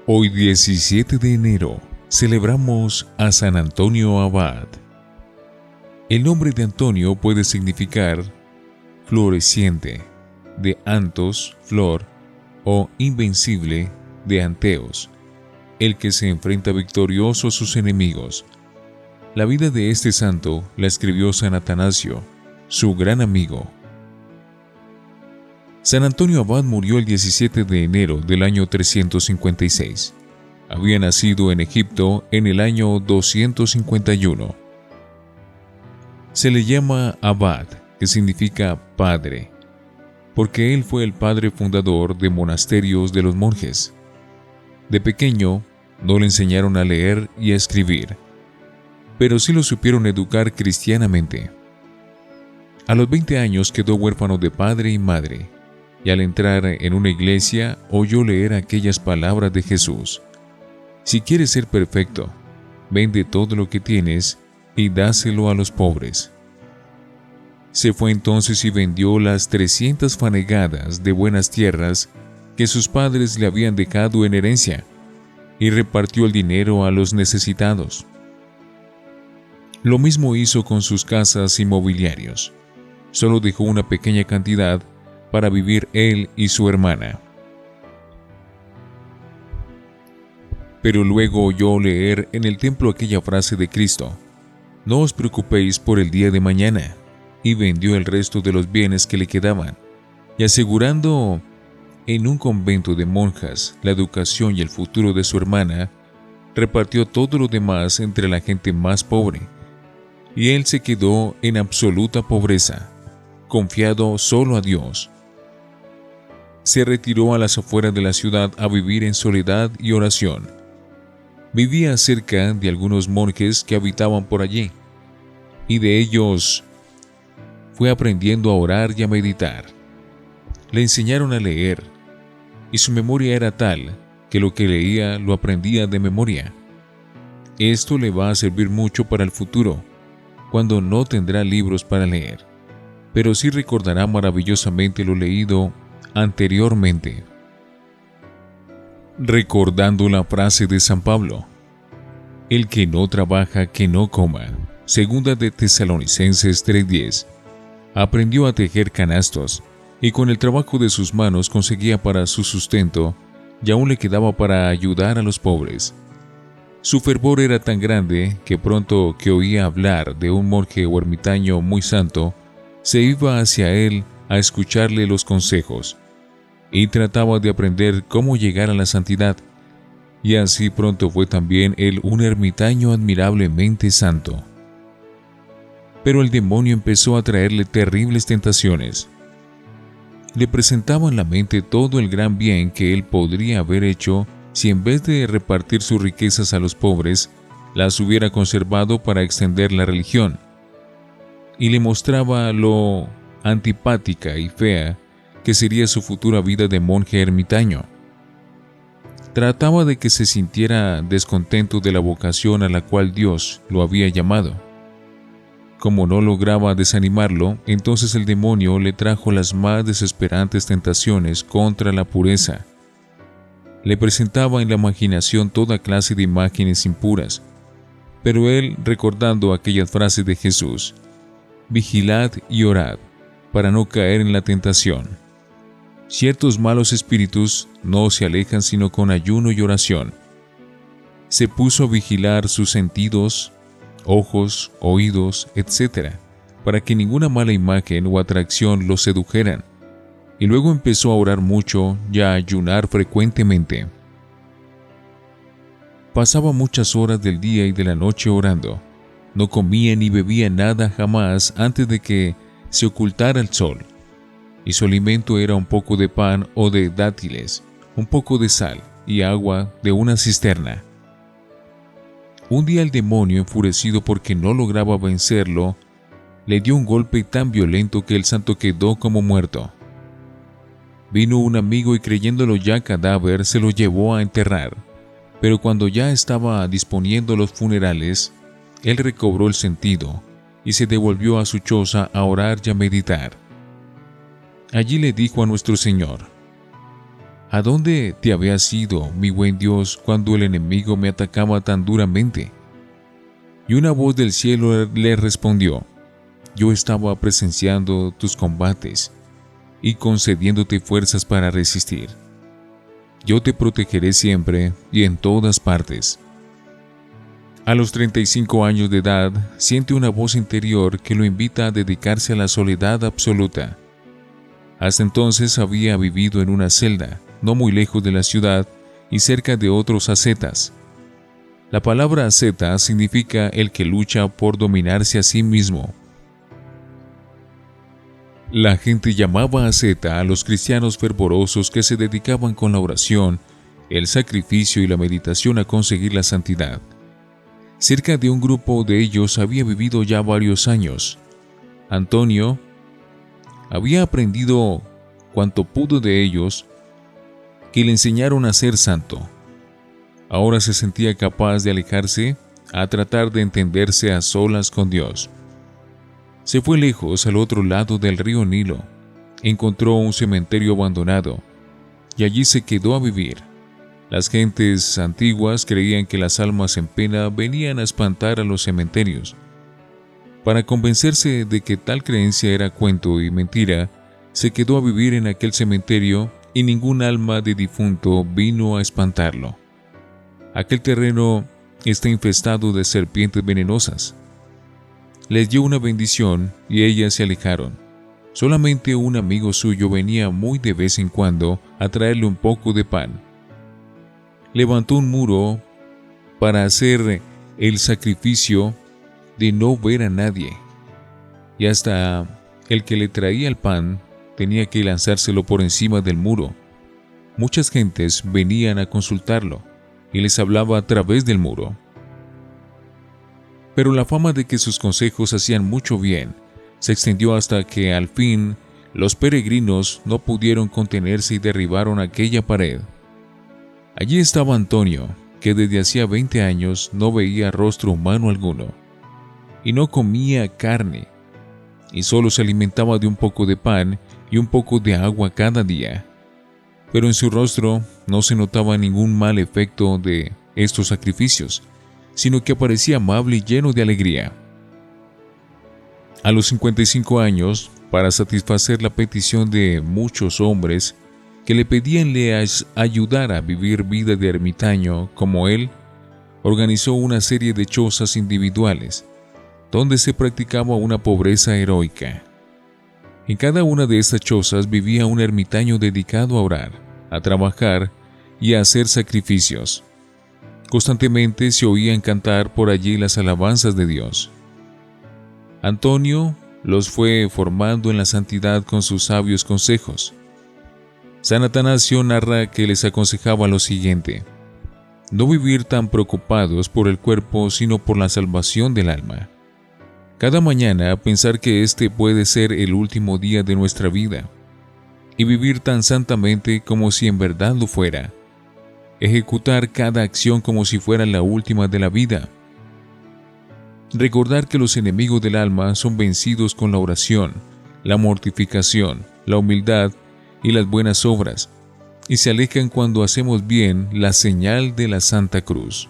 Hoy 17 de enero celebramos a San Antonio Abad. El nombre de Antonio puede significar floreciente, de antos, flor, o invencible, de anteos, el que se enfrenta victorioso a sus enemigos. La vida de este santo la escribió San Atanasio, su gran amigo. San Antonio Abad murió el 17 de enero del año 356. Había nacido en Egipto en el año 251. Se le llama Abad, que significa padre, porque él fue el padre fundador de monasterios de los monjes. De pequeño, no le enseñaron a leer y a escribir, pero sí lo supieron educar cristianamente. A los 20 años quedó huérfano de padre y madre, y al entrar en una iglesia oyó leer aquellas palabras de Jesús: si quieres ser perfecto, vende todo lo que tienes y dáselo a los pobres. Se fue entonces y vendió las 300 fanegadas de buenas tierras que sus padres le habían dejado en herencia, y repartió el dinero a los necesitados. Lo mismo hizo con sus casas y mobiliarios. Solo dejó una pequeña cantidad para vivir él y su hermana. Pero luego oyó leer en el templo aquella frase de Cristo: no os preocupéis por el día de mañana, y vendió el resto de los bienes que le quedaban, y asegurando en un convento de monjas la educación y el futuro de su hermana, repartió todo lo demás entre la gente más pobre, y él se quedó en absoluta pobreza, confiado solo a Dios. Se retiró a las afueras de la ciudad a vivir en soledad y oración. Vivía cerca de algunos monjes que habitaban por allí, y de ellos fue aprendiendo a orar y a meditar. Le enseñaron a leer, y su memoria era tal que lo que leía lo aprendía de memoria. Esto le va a servir mucho para el futuro, cuando no tendrá libros para leer, pero sí recordará maravillosamente lo leído anteriormente. Recordando la frase de San Pablo: el que no trabaja, que no coma. Segunda de Tesalonicenses 3:10. Aprendió a tejer canastos, y con el trabajo de sus manos conseguía para su sustento, y aún le quedaba para ayudar a los pobres. Su fervor era tan grande que pronto que oía hablar de un monje o ermitaño muy santo, se iba hacia él a escucharle los consejos, y trataba de aprender cómo llegar a la santidad, y así pronto fue también él un ermitaño admirablemente santo. Pero el demonio empezó a traerle terribles tentaciones. Le presentaba en la mente todo el gran bien que él podría haber hecho si en vez de repartir sus riquezas a los pobres, las hubiera conservado para extender la religión, y le mostraba lo antipática y fea que sería su futura vida de monje ermitaño. Trataba de que se sintiera descontento de la vocación a la cual Dios lo había llamado. Como no lograba desanimarlo, entonces el demonio le trajo las más desesperantes tentaciones contra la pureza. Le presentaba en la imaginación toda clase de imágenes impuras, pero él, recordando aquellas frases de Jesús: vigilad y orad, para no caer en la tentación. Ciertos malos espíritus no se alejan sino con ayuno y oración. Se puso a vigilar sus sentidos, ojos, oídos, etc., para que ninguna mala imagen o atracción los sedujeran, y luego empezó a orar mucho y a ayunar frecuentemente. Pasaba muchas horas del día y de la noche orando. No comía ni bebía nada jamás antes de que se ocultara el sol, y su alimento era un poco de pan o de dátiles, un poco de sal y agua de una cisterna. Un día el demonio, enfurecido porque no lograba vencerlo, le dio un golpe tan violento que el santo quedó como muerto. Vino un amigo y, creyéndolo ya cadáver, se lo llevó a enterrar, pero cuando ya estaba disponiendo los funerales, él recobró el sentido y se devolvió a su choza a orar y a meditar. Allí le dijo a nuestro Señor: ¿A dónde te habías ido, mi buen Dios, cuando el enemigo me atacaba tan duramente? Y una voz del cielo le respondió: yo estaba presenciando tus combates y concediéndote fuerzas para resistir. Yo te protegeré siempre y en todas partes. A los 35 años de edad, siente una voz interior que lo invita a dedicarse a la soledad absoluta. Hasta entonces había vivido en una celda, no muy lejos de la ciudad y cerca de otros ascetas. La palabra asceta significa el que lucha por dominarse a sí mismo. La gente llamaba asceta a los cristianos fervorosos que se dedicaban con la oración, el sacrificio y la meditación a conseguir la santidad. Cerca de un grupo de ellos había vivido ya varios años. Antonio había aprendido cuanto pudo de ellos, que le enseñaron a ser santo. Ahora se sentía capaz de alejarse a tratar de entenderse a solas con Dios. Se fue lejos al otro lado del río Nilo, encontró un cementerio abandonado y allí se quedó a vivir. Las gentes antiguas creían que las almas en pena venían a espantar a los cementerios. Para convencerse de que tal creencia era cuento y mentira, se quedó a vivir en aquel cementerio y ningún alma de difunto vino a espantarlo. Aquel terreno está infestado de serpientes venenosas. Les dio una bendición y ellas se alejaron. Solamente un amigo suyo venía muy de vez en cuando a traerle un poco de pan. Levantó un muro para hacer el sacrificio de no ver a nadie, y hasta el que le traía el pan tenía que lanzárselo por encima del muro. Muchas gentes venían a consultarlo y les hablaba a través del muro. Pero la fama de que sus consejos hacían mucho bien se extendió hasta que al fin los peregrinos no pudieron contenerse y derribaron aquella pared. Allí estaba Antonio, que desde hacía 20 años no veía rostro humano alguno, y no comía carne, y solo se alimentaba de un poco de pan y un poco de agua cada día. Pero en su rostro no se notaba ningún mal efecto de estos sacrificios, sino que parecía amable y lleno de alegría. A los 55 años, para satisfacer la petición de muchos hombres que le pedían le ayudara a vivir vida de ermitaño como él, organizó una serie de chozas individuales, donde se practicaba una pobreza heroica. En cada una de estas chozas vivía un ermitaño dedicado a orar, a trabajar y a hacer sacrificios. Constantemente se oían cantar por allí las alabanzas de Dios. Antonio los fue formando en la santidad con sus sabios consejos. San Atanasio narra que les aconsejaba lo siguiente: no vivir tan preocupados por el cuerpo sino por la salvación del alma. Cada mañana pensar que este puede ser el último día de nuestra vida y vivir tan santamente como si en verdad lo fuera. Ejecutar cada acción como si fuera la última de la vida. Recordar que los enemigos del alma son vencidos con la oración, la mortificación, la humildad y las buenas obras, y se alejan cuando hacemos bien la señal de la Santa Cruz.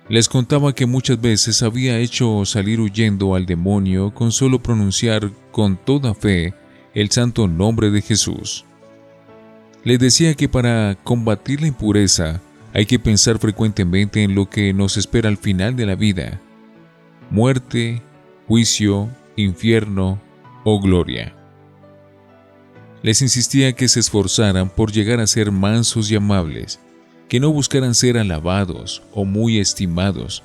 Les contaba que muchas veces había hecho salir huyendo al demonio con solo pronunciar con toda fe el santo nombre de Jesús. Les decía que para combatir la impureza hay que pensar frecuentemente en lo que nos espera al final de la vida: muerte, juicio, infierno o gloria. Les insistía que se esforzaran por llegar a ser mansos y amables, que no buscaran ser alabados o muy estimados,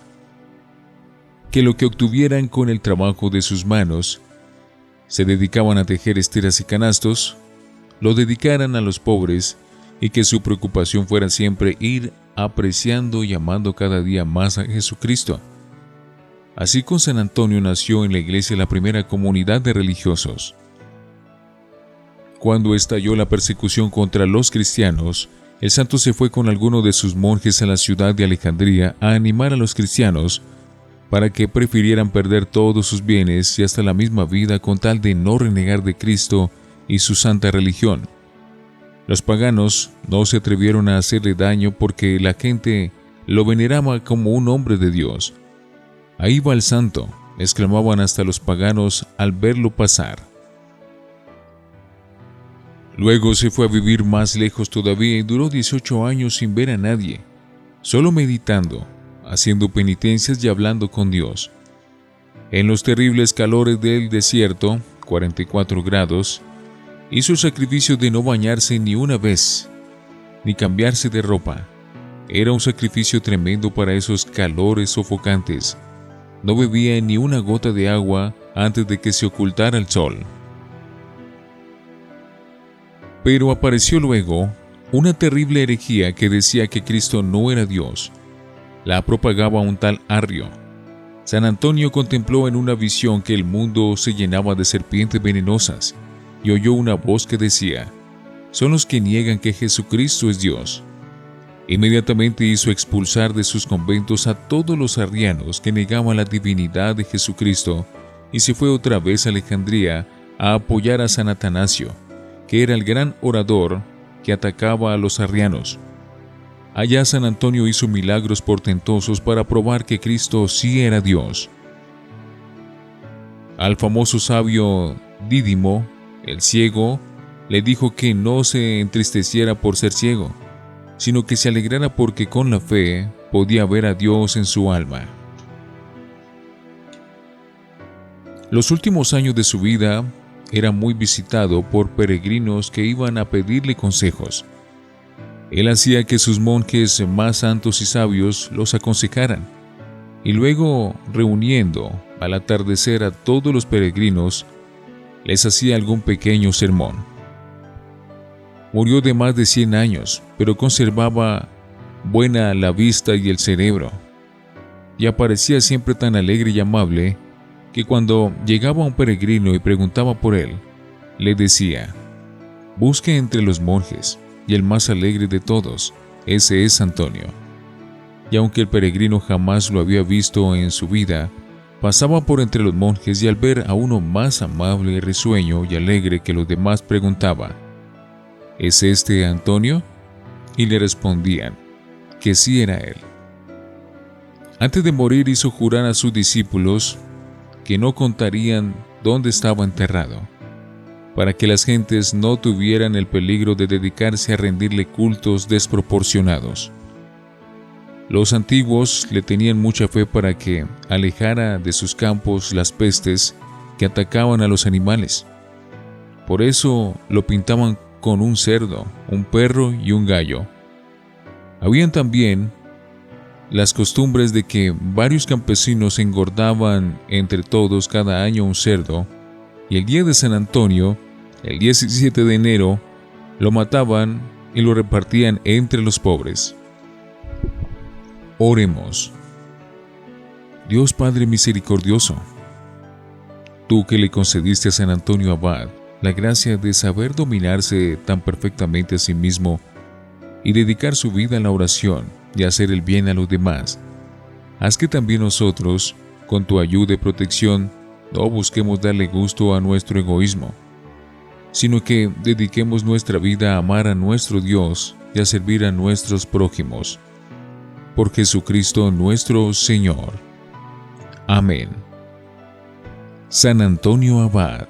que lo que obtuvieran con el trabajo de sus manos, se dedicaban a tejer esteras y canastos, lo dedicaran a los pobres y que su preocupación fuera siempre ir apreciando y amando cada día más a Jesucristo. Así con San Antonio nació en la iglesia la primera comunidad de religiosos. Cuando estalló la persecución contra los cristianos, el santo se fue con algunos de sus monjes a la ciudad de Alejandría a animar a los cristianos para que prefirieran perder todos sus bienes y hasta la misma vida con tal de no renegar de Cristo y su santa religión. Los paganos no se atrevieron a hacerle daño porque la gente lo veneraba como un hombre de Dios. Ahí va el santo, exclamaban hasta los paganos al verlo pasar. Luego se fue a vivir más lejos todavía y duró 18 años sin ver a nadie, solo meditando, haciendo penitencias y hablando con Dios. En los terribles calores del desierto, 44 grados, hizo el sacrificio de no bañarse ni una vez, ni cambiarse de ropa. Era un sacrificio tremendo para esos calores sofocantes. No bebía ni una gota de agua antes de que se ocultara el sol. Pero apareció luego una terrible herejía que decía que Cristo no era Dios. La propagaba un tal Arrio. San Antonio contempló en una visión que el mundo se llenaba de serpientes venenosas y oyó una voz que decía: son los que niegan que Jesucristo es Dios. Inmediatamente hizo expulsar de sus conventos a todos los arrianos que negaban la divinidad de Jesucristo y se fue otra vez a Alejandría a apoyar a San Atanasio, que era el gran orador que atacaba a los arrianos. Allá San Antonio hizo milagros portentosos para probar que Cristo sí era Dios. Al famoso sabio Dídimo, el ciego, le dijo que no se entristeciera por ser ciego, sino que se alegrara porque con la fe podía ver a Dios en su alma. Los últimos años de su vida era muy visitado por peregrinos que iban a pedirle consejos. Él hacía que sus monjes más santos y sabios los aconsejaran, y luego, reuniendo al atardecer a todos los peregrinos, les hacía algún pequeño sermón. Murió de más de 100 años, pero conservaba buena la vista y el cerebro, y aparecía siempre tan alegre y amable que cuando llegaba un peregrino y preguntaba por él, le decía: busque entre los monjes, y el más alegre de todos, ese es Antonio. Y aunque el peregrino jamás lo había visto en su vida, pasaba por entre los monjes y al ver a uno más amable y risueño y alegre que los demás preguntaba: ¿es este Antonio? Y le respondían que sí era él. Antes de morir hizo jurar a sus discípulos que no contarían dónde estaba enterrado, para que las gentes no tuvieran el peligro de dedicarse a rendirle cultos desproporcionados. Los antiguos le tenían mucha fe para que alejara de sus campos las pestes que atacaban a los animales. Por eso lo pintaban con un cerdo, un perro y un gallo. Habían también las costumbres de que varios campesinos engordaban entre todos cada año un cerdo, y el día de San Antonio, el 17 de enero, lo mataban y lo repartían entre los pobres. Oremos. Dios Padre misericordioso, tú que le concediste a San Antonio Abad la gracia de saber dominarse tan perfectamente a sí mismo y dedicar su vida a la oración y hacer el bien a los demás, haz que también nosotros, con tu ayuda y protección, no busquemos darle gusto a nuestro egoísmo, sino que dediquemos nuestra vida a amar a nuestro Dios y a servir a nuestros prójimos. Por Jesucristo nuestro Señor. Amén. San Antonio Abad.